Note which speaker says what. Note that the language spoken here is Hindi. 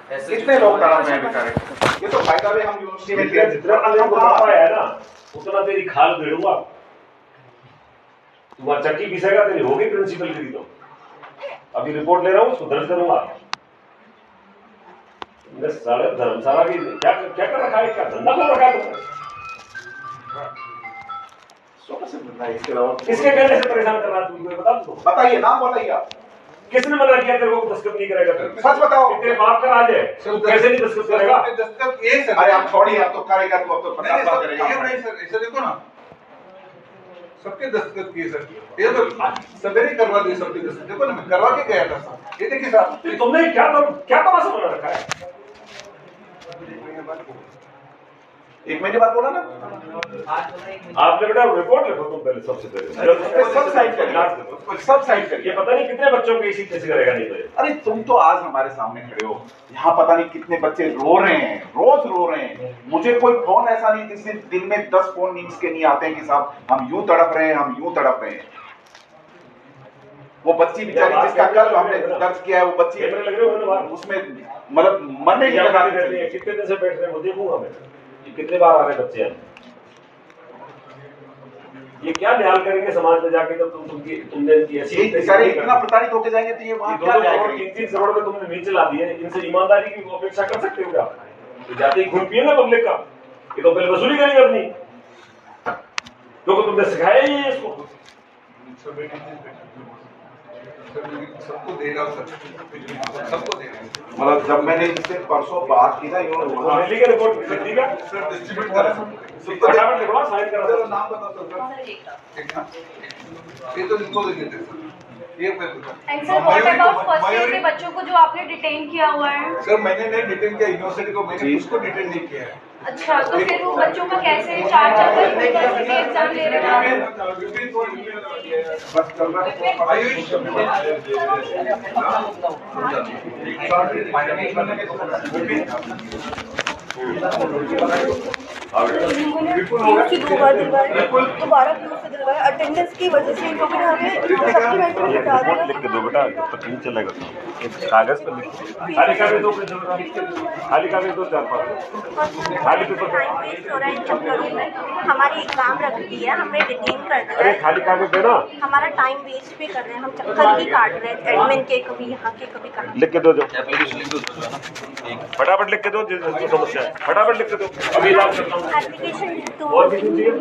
Speaker 1: कितने लोग तड़प रहे हैं बेचारे। ये तो फायदा भी हम यूनिवर्सिटी में किया,
Speaker 2: जितना है ना उतना तेरी खाल भिड़ूंगा। तू चक्की पीसेगा, तेरी होगी प्रिंसिपल की। तो अभी रिपोर्ट ले रहा हूँ, उसको दर्ज करूंगा। सारे धर्मशाला की क्या क्या कर रखा है, क्या धंधा कर रखा है
Speaker 1: इसके अलावा
Speaker 2: किसके कहने से परेशान कर रहा है तू, बता। तू
Speaker 1: बताइए, नाम बताइए आप।
Speaker 2: किसने मना किया तेरे को दस्तखत नहीं करेगा?
Speaker 1: सच बताओ।
Speaker 2: तेरे बाप का राज है, कैसे नहीं दस्तखत करेगा?
Speaker 1: अरे आप छोड़िए, आप तो करेगा, तू अब तो 50 साल करेगा।
Speaker 3: नहीं सर, ऐसा देखो ना, सबके दस्तखत किए सर, ये तो सवेरे करवा दी सबके दस्तखत। देखो ना, मैं करवा के गया था सर। ये देखिए सर,
Speaker 2: तुमने क्या तमाशा बना रखा है?
Speaker 1: एक महीने बाद बोला ना
Speaker 2: आपने बेटा रिपोर्ट लिखो तुम पहले, सबसे पहले
Speaker 1: सब साइड करिए, सब साइड करिए।
Speaker 2: ये पता नहीं कितने बच्चों को इसी कैसे करेगा नहीं तो।
Speaker 1: अरे तुम तो आज हमारे सामने खड़े हो, यहाँ पता नहीं कितने बच्चे रो रहे हैं, रोज रो रहे हैं। मुझे कोई फोन ऐसा नहीं जिस दिन में 10 फोन नीड्स के नहीं आते हैं कि साहब हम यूं तड़प रहे हैं, हम यूं तड़प रहे हैं। वो बच्ची बेचारी जिसका कल हमने दर्ज किया है, वो बच्ची उसमें मतलब मरने की लगा
Speaker 2: कितने दिन से बैठ रहे हैं, वो देखूंगा मैं कितने बार आ रहे बच्चे हैं। ये क्या न्याय करेंगे समाज में जाके जब तुमने ऐसी
Speaker 1: बेचारे इतना प्रताड़ित होके जाएंगे तो ये वहां क्या न्याय करेंगे?
Speaker 2: 3 करोड़ में तुमने नीचे ला दिए, इनसे ईमानदारी की अपेक्षा कर सकते हो क्या? तो जाते ही घूम पिए ना पब्लिक का, ये तो पहले वसूली करेंगे अपनी, क्योंकि तुमने सिखाया ही है इसको।
Speaker 3: सबको देगा सर, सबको देगा।
Speaker 1: मतलब जब मैंने इनसे परसों बात की ना,
Speaker 2: दिल्ली के रिपोर्ट दिल्ली का
Speaker 3: सर डिस्ट्रीब्यूट करा,
Speaker 2: फटाफट लिखवा, साइन करा।
Speaker 3: नाम बताओ सर। ये तो इनको देंगे सर, ये
Speaker 4: and sir what about first year के बच्चों को जो आपने डिटेन किया हुआ है?
Speaker 3: सर मैंने नहीं डिटेन किया, यूनिवर्सिटी को मैंने उसको डिटेन नहीं किया है।
Speaker 4: अच्छा, तो फिर वो बच्चों का कैसे 4 यूनिवर्सिटी एग्जाम ले रहे हैं?
Speaker 5: की 2 बार दिलवाए, दोबारा क्यों से दिलवाए? अटेंडेंस की वजह से इन लोगों ने हमें सप्लीमेंट्री में हटा दिया।
Speaker 2: लिख के दो बेटा, जब तक नहीं चलेगा तो एक कागज पर लिख दो, खाली कागज दो, खाली कागज दो, 4-5 खाली पेपर।
Speaker 5: टाइम वेस्ट हो रहा है इन चक्करों में, हमारी एग्जाम रख दी है, हमें डिटेन कर दिया
Speaker 2: अरे
Speaker 5: है,
Speaker 2: खाली कागज देना।
Speaker 5: हमारा टाइम वेस्ट भी कर रहे हैं, हम चक्कर ही काट रहे हैं एडमिन के, कभी यहाँ के कभी कहाँ।
Speaker 2: लिख के दो, जो फटाफट लिख के दो, जो समस्या है फटाफट लिख के दो। अभी इलाज करता हूँ।
Speaker 5: एप्लीकेशन
Speaker 2: और भी चाहिए।